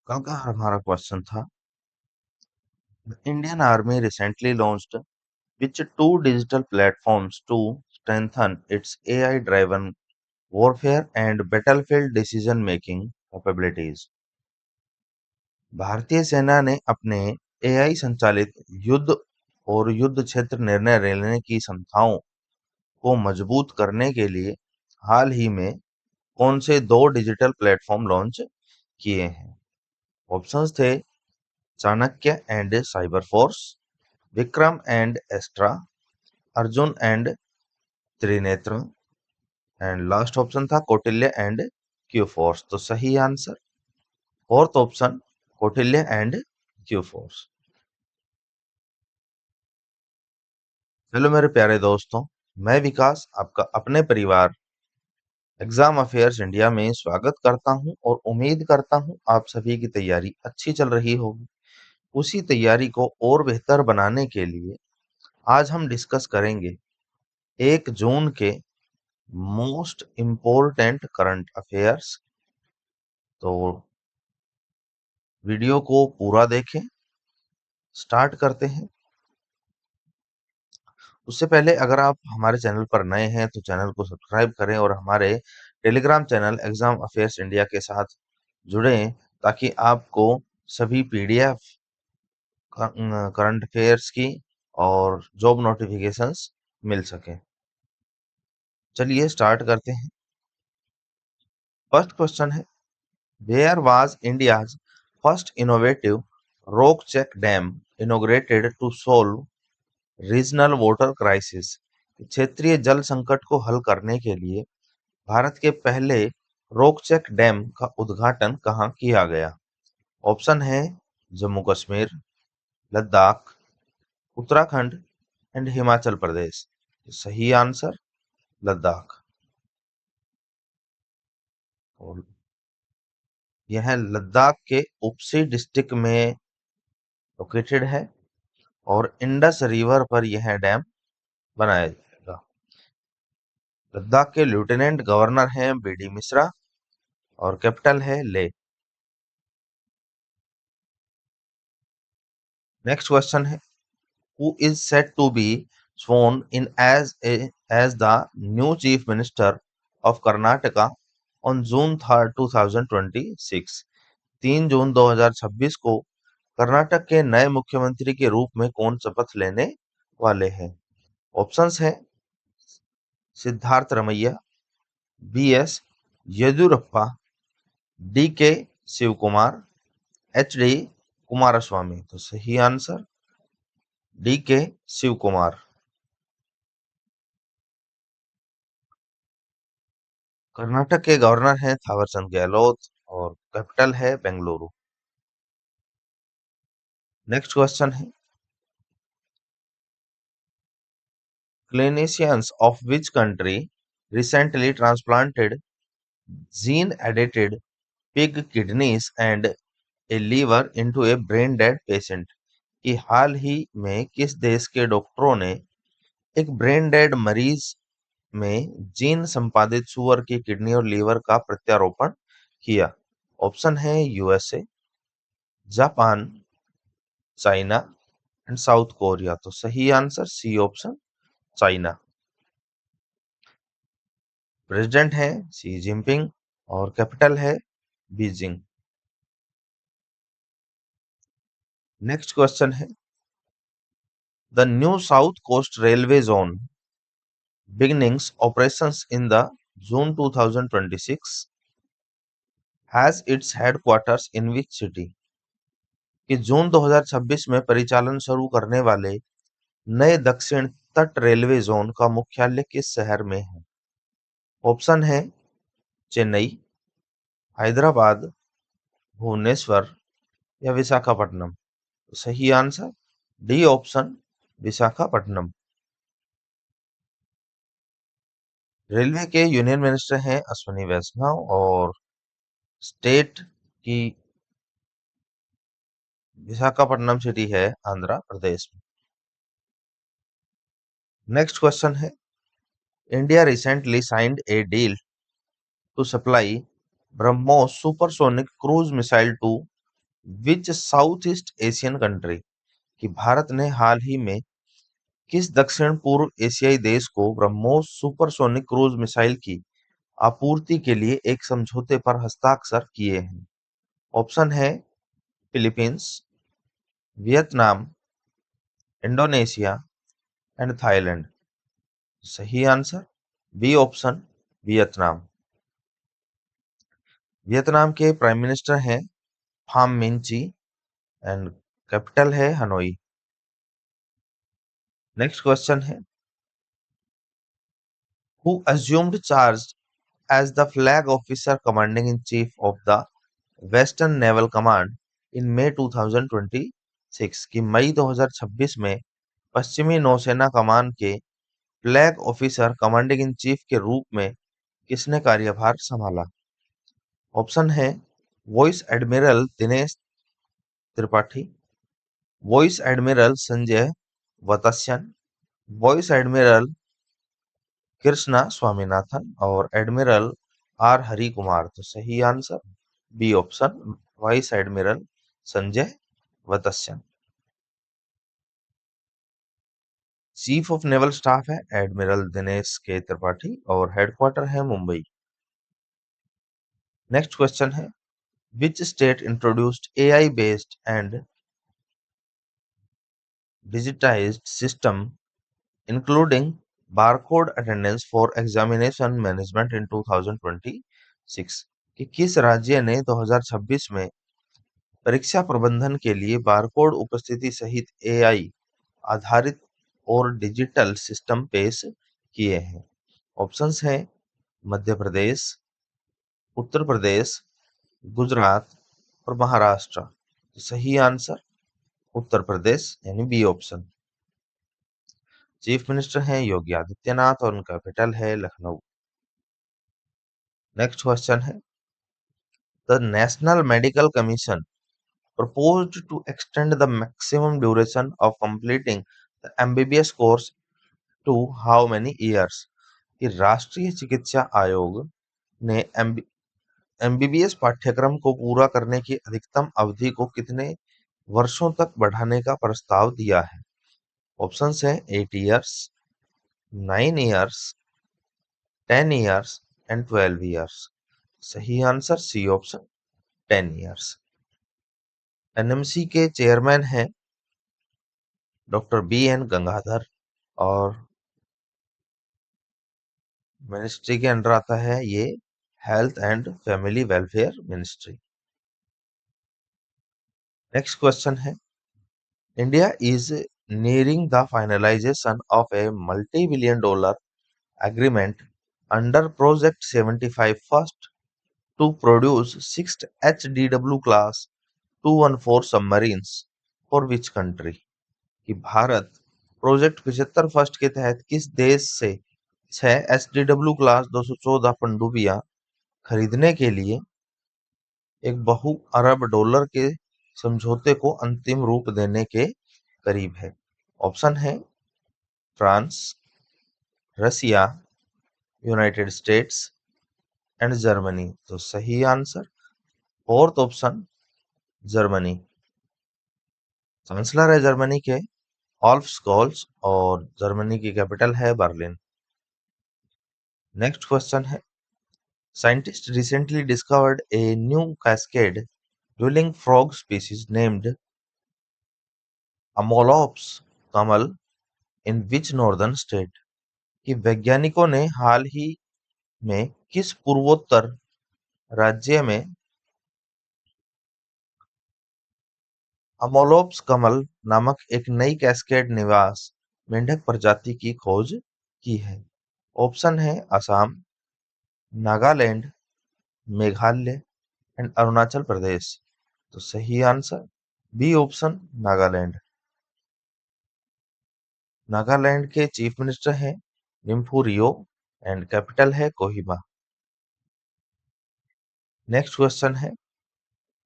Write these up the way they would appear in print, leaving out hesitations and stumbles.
कल का हमारा क्वेश्चन था, Indian army recently launched which two digital platforms to strengthen its AI-driven warfare and battlefield decision-making capabilities. भारतीय सेना ने अपने एआई संचालित युद्ध और युद्ध क्षेत्र निर्णय लेने की क्षमताओं को मजबूत करने के लिए हाल ही में कौन से दो डिजिटल प्लेटफॉर्म लॉन्च किए हैं? ऑप्शंस थे Chanakya and cyber force, Vikram and Astra, Arjun and Trinetra and last option था कौटिल्य एंड क्यू फोर्स। तो सही answer fourth option Kautilya and Q force. Hello मेरे प्यारे दोस्तों, मैं विकास आपका अपने परिवार एग्जाम अफेयर्स इंडिया में स्वागत करता हूं और उम्मीद करता हूं आप सभी की तैयारी अच्छी चल रही होगी। उसी तैयारी को और बेहतर बनाने के लिए आज हम डिस्कस करेंगे 1 जून के मोस्ट इम्पोर्टेंट करंट अफेयर्स। तो वीडियो को पूरा देखें, स्टार्ट करते हैं। उससे पहले अगर आप हमारे चैनल पर नए हैं तो चैनल को सब्सक्राइब करें और हमारे Telegram channel exam affairs India के साथ जुड़ें ताकि आपको सभी पीडीएफ करंट अफेयर्स की और जॉब नोटिफिकेशंस मिल सके। चलिए स्टार्ट करते हैं। फर्स्ट क्वेश्चन है, where was India's first innovative rock check dam inaugurated to solve regional water crisis? क्षेत्रीय जल संकट को हल करने के लिए भारत के पहले रोकचक डैम का उद्घाटन कहाँ किया गया? ऑप्शन है जम्मू कश्मीर, लद्दाख, उत्तराखंड एंड हिमाचल प्रदेश। सही आंसर लद्दाख। और यह लद्दाख के उपसी डिस्ट्रिक्ट में लोकेटेड है और इंडस रिवर पर यह डैम बनाया जाएगा। लद्दाख के लेफ्टिनेंट गवर्नर हैं बीडी मिश्रा और कैपिटल है ले। नेक्स्ट क्वेश्चन है, who is said to be sworn in as the new chief minister of Karnataka on June 3rd, 2026? 3 जून 2026 को कर्नाटक के नए मुख्यमंत्री के रूप में कौन शपथ लेने वाले हैं? ऑप्शंस हैं Siddaramaiah, B S Yediyurappa, D K Shivakumar, H D Kumaraswamy. तो सही answer D K Shiv Kumar. Karnataka के गवर्नर हैं थावरचंद गहलोत और कैपिटल है बेंगलुरु। नेक्स्ट क्वेश्चन है, clinicians of which country recently transplanted gene edited pig kidneys and a liver into a brain dead patient? कि हाल ही में किस देश के डॉक्टरों ने एक ब्रेन डेड मरीज में जीन संपादित सुअर की किडनी और लीवर का प्रत्यारोपण किया? ऑप्शन है USA, Japan, China and south Korea. तो सही answer C option China. President है शी जिनपिंग और कैपिटल है बीजिंग। नेक्स्ट क्वेश्चन है, the new south coast railway zone beginnings operations in the June 2026 has its headquarters in which city? कि जून 2026 में परिचालन शुरू करने वाले नए दक्षिण तट रेलवे जोन का मुख्यालय किस शहर में है? ऑप्शन है चेन्नई, हैदराबाद, भुवनेश्वर या विशाखापट्टनम। सही answer D option Visakhapatnam. Railway के यूनियन मिनिस्टर हैं अश्विनी वैष्णव और स्टेट की विशाखापट्टनम सिटी है आंध्र प्रदेश में। नेक्स्ट क्वेश्चन है, India recently signed a deal to supply BrahMos supersonic cruise missile to which south east Asian country, कि भारत ने हाल ही में किस दक्षिण पूर्व एशियाई देश को ब्रह्मोस सुपरसोनिक क्रूज मिसाइल की आपूर्ति के लिए एक समझौते पर हस्ताक्षर किए हैं? ऑप्शन है Philippines, Vietnam, Indonesia and Thailand. सही answer B option, Vietnam. Vietnam के प्राइम मिनिस्टर हैं फाम मिंची एंड कैपिटल है हनोई। नेक्स्ट क्वेश्चन है, who assumed charge as the flag officer commanding in chief of the Western Naval Command in May 2026, की मई 2026 में पश्चिमी नौसेना कमान के flag officer commanding in chief के रूप में किसने कार्यभार संभाला? ऑप्शन है vice admiral Dinesh Tripathi, vice admiral Sanjay Vatsyayan, vice admiral Krishna Swaminathan और एडमिरल आर हरि कुमार। तो सही answer B option, vice admiral Sanjay Vatsyayan. Chief of naval staff है एडमिरल दिनेश के त्रिपाठी और हेडक्वार्टर है मुंबई। नेक्स्ट क्वेश्चन है, which state introduced AI based and digitised system including barcode attendance for examination management in 2026, कि किस राज्य ने 2026 में परीक्षा प्रबंधन के लिए बारकोड उपस्थिति सहित एआई आधारित और डिजिटल सिस्टम पेश किए हैं? ऑप्शंस हैं मध्य प्रदेश, उत्तर प्रदेश, गुजरात और महाराष्ट्र। तो सही आंसर उत्तर प्रदेश यानी बी ऑप्शन। चीफ मिनिस्टर हैं योगी आदित्यनाथ और उनका कैपिटल है लखनऊ। नेक्स्ट क्वेश्चन है, the national medical commission proposed to extend the maximum duration of completing the MBBS course to how many years, कि राष्ट्रीय चिकित्सा आयोग ने एमबीबीएस पाठ्यक्रम को पूरा करने की अधिकतम अवधि को कितने वर्षों तक बढ़ाने का प्रस्ताव दिया है? ऑप्शंस हैं 8 years, 9 years, 10 years and 12 years. सही answer C option, 10 years. NMC के चेयरमैन हैं डॉक्टर बी एन गंगाधर और मिनिस्ट्री के अंडर आता है ये health and family welfare ministry. Next question है, India is nearing the finalization of a multi-billion dollar agreement under Project 75 first to produce 6 HDW class 214 submarines for which country, कि Bharat project 75 first के तहत किस देश से 6 HDW क्लास 214 पनडुब्बियां खरीदने के लिए एक बहु अरब डॉलर के समझौते को अंतिम रूप देने के करीब है? ऑप्शन है France, Russia, United States and Germany. तो सही answer fourth option, Germany. Chancellor है जर्मनी के ऑल्फ स्कॉल्स और जर्मनी की कैपिटल है बर्लिन। नेक्स्ट क्वेश्चन है, scientist recently discovered a new cascade dwelling frog species named Amolops Kamal in which northern state, कि वैज्ञानिकों ने हाल ही में किस पूर्वोत्तर राज्य में अमोलोप्स कमल नामक एक नई कैस्केड निवास मेंढक प्रजाति की खोज की है? ऑप्शन है असम, नागालैंड, मेघालय एंड अरुणाचल प्रदेश। तो सही answer B option, Nagaland. Nagaland के चीफ मिनिस्टर हैं निम्फू रियो एंड कैपिटल है कोहिमा। नेक्स्ट क्वेश्चन है,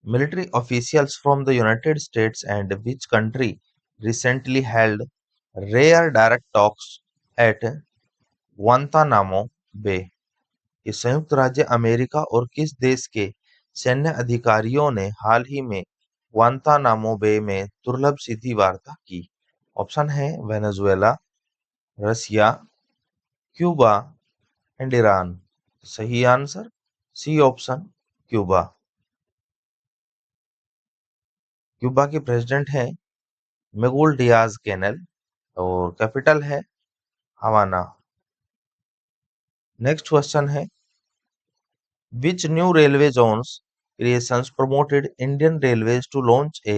military officials from the United States and which country recently held rare direct talks at Guantanamo Bay, कि संयुक्त राज्य अमेरिका और किस देश के सैन्य अधिकारियों ने हाल ही में ग्वांतानामो बे में दुर्लभ सीधी वार्ता की? ऑप्शन है Venezuela, Russia, Cuba and Iran. सही answer C option, Cuba. Cuba के प्रेसिडेंट हैं मिगुल डियाज कैनेल और कैपिटल है हवाना। नेक्स्ट क्वेश्चन है, विच न्यू रेलवे जोन्स क्रिएशंस promoted Indian Railways to launch a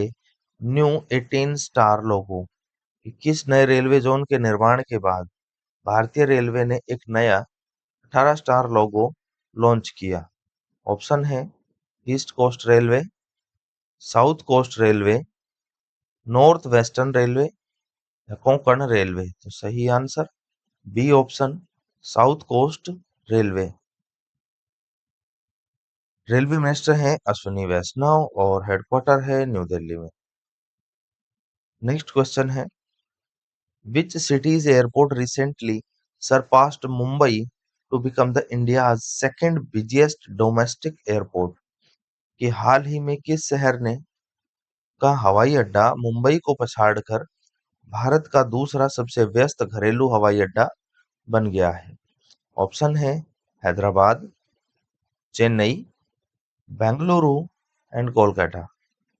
new 18 star logo? किस नए रेलवे जोन के निर्माण के बाद भारतीय रेलवे ने एक नया 18 स्टार लोगो लॉन्च किया? ऑप्शन है east coast railway, south coast railway, north western railway या कोंकण रेलवे। तो सही answer B option, south coast railway. Railway minister हैं अश्विनी वैष्णव और हेडक्वार्टर है न्यू दिल्ली में। नेक्स्ट क्वेश्चन है, which city's airport recently surpassed Mumbai to become the India's second busiest domestic airport? कि हाल ही में किस शहर ने का हवाई अड्डा मुंबई को पछाड़कर भारत का दूसरा सबसे व्यस्त घरेलू हवाई अड्डा बन गया है? ऑप्शन है हैदराबाद, चेन्नई, बेंगलुरु एंड कोलकाता।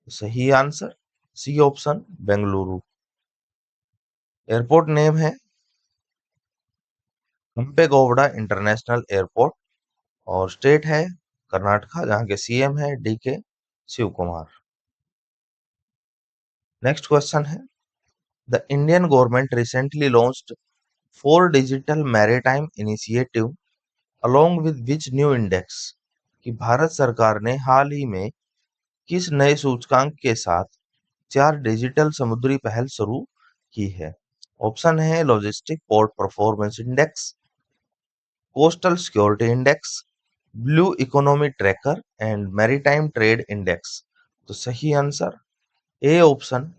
सही answer C option, Bengaluru. Airport name है हम्पेगौड़ा इंटरनेशनल एयरपोर्ट और स्टेट है कर्नाटका, जहां के सीएम है DK Shiva Kumar. Next question है, the Indian government recently launched 4 digital maritime initiative along with which new index? कि भारत सरकार ने हाल ही में किस नए सूचकांक के साथ 4 डिजिटल समुद्री पहल शुरू की है? ऑप्शन है logistic port performance index, coastal security index, blue economy tracker and maritime trade index. तो सही answer A option,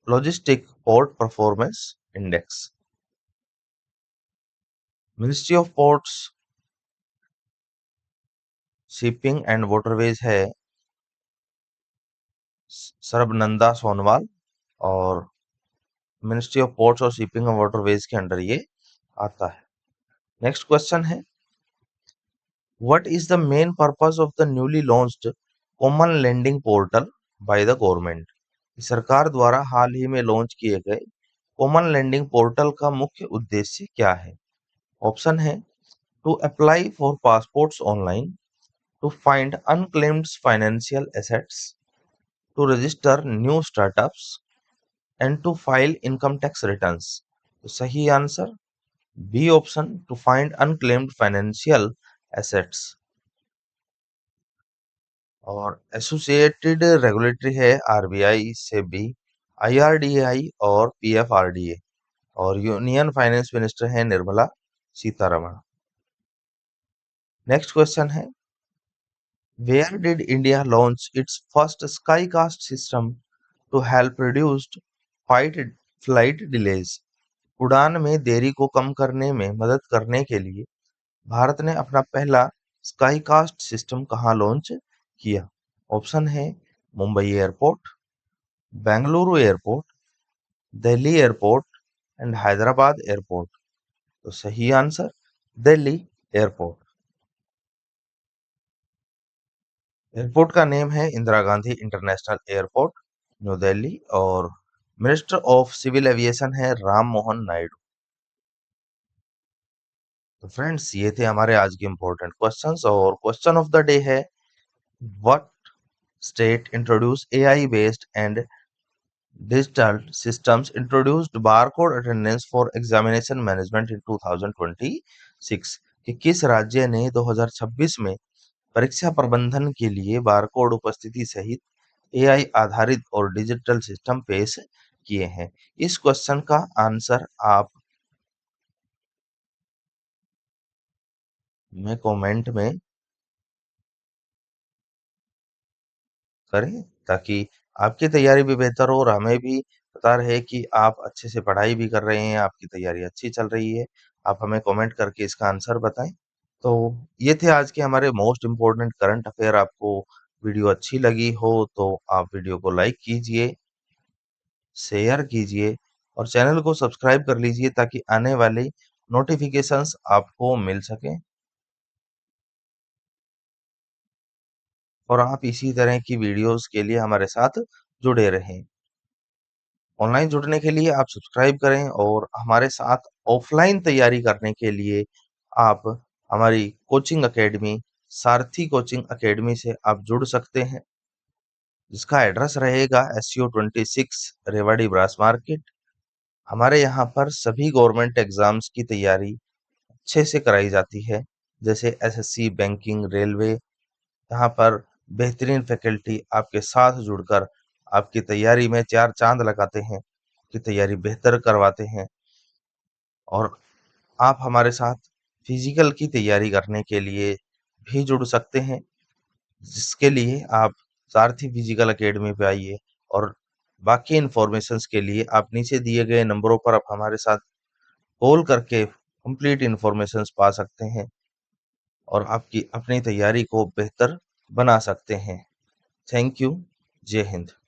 logistic port performance index. Ministry of ports, shipping and waterways है सर्बनंदा सोनोवाल और मिनिस्ट्री ऑफ पोर्ट्स और shipping and waterways के under ये आता है। Next question है, what is the main purpose of the newly launched common landing portal by the government? सरकार द्वारा हाल ही में लॉन्च किए गए कॉमन लैंडिंग पोर्टल का मुख्य उद्देश्य क्या है? ऑप्शन है to apply for passports online, to find unclaimed financial assets, to register new startups and to file income tax returns. तो सही answer B option, to find unclaimed financial assets. और associated regulatory है RBI, SEBI, IRDAI और PFRDA और union finance minister है Nirmala Sitharaman. Next question है, where did India launch its first sky cast system to help reduced fight flight delays? उड़ान में देरी को कम करने में मदद करने के लिए भारत ने अपना पहला स्काई कास्ट सिस्टम कहाँ लॉन्च किया? ऑप्शन है Mumbai airport, Bengaluru airport, Delhi airport and Hyderabad airport. तो सही आंसर दिल्ली एयरपोर्ट। एयरपोर्ट का नेम है Indira Gandhi international airport, new Delhi और मिनिस्टर ऑफ सिविल एविएशन है राम मोहन नायडू। तो फ्रेंड्स, ये थे हमारे आज के इंपॉर्टेंट क्वेश्चंस और क्वेश्चन ऑफ द डे है, what state introduce AI based and digital systems introduced barcode attendance for examination management in 2026? कि किस राज्य ने 2026 में परीक्षा प्रबंधन के लिए बारकोड उपस्थिति सहित एआई आधारित और डिजिटल सिस्टम पेश किए हैं? इस क्वेश्चन का आंसर आप में कमेंट में करें ताकि आपकी तैयारी भी बेहतर हो और हमें भी पता रहे कि आप अच्छे से पढ़ाई भी कर रहे हैं, आपकी तैयारी अच्छी चल रही है। आप हमें कमेंट करके इसका आंसर बताएं। तो ये थे आज के हमारे मोस्ट इम्पोर्टेंट करंट अफेयर आपको वीडियो अच्छी लगी हो तो आप वीडियो को लाइक कीजिए, शेयर कीजिए और चैनल को सब्सक्राइब कर लीजिए ताकि आने वाली नोटिफिकेशंस आपको मिल सकें और आप इसी तरह की वीडियोस के लिए हमारे साथ जुड़े रहें। ऑनलाइन जुड़ने के लिए आप सब्सक्राइब करें और हमारे साथ ऑफलाइन तैयारी करने के लिए आप हमारी कोचिंग अकेडमी सारथी कोचिंग अकेडमी से आप जुड़ सकते हैं, जिसका एड्रेस रहेगा SU26 रेवाड़ी ब्रास मार्केट। हमारे यहाँ पर सभी गवर्नमेंट एग्जाम्स की तैयारी अच्छे से कराई जाती है, जैसे SSC, बैंकिंग, रेलवे। यहाँ पर बेहतरीन फैकल्टी आपके साथ जुड़कर आपकी तैयारी में चार चांद लगाते हैं, आपकी तैयारी बेहतर करवाते हैं और आप हमारे साथ फिजिकल की तैयारी करने के लिए भी जुड़ सकते हैं, जिसके लिए आप सारथी फिजिकल एकेडमी पे आइए और बाकी इन्फॉर्मेशंस के लिए आप नीचे दिए गए नंबरों पर आप हमारे साथ कॉल करके कंप्लीट इन्फॉर्मेशंस पा सकते हैं और आपकी अपनी तैयारी को बेहतर बना सकते हैं। Thank you. जय हिंद।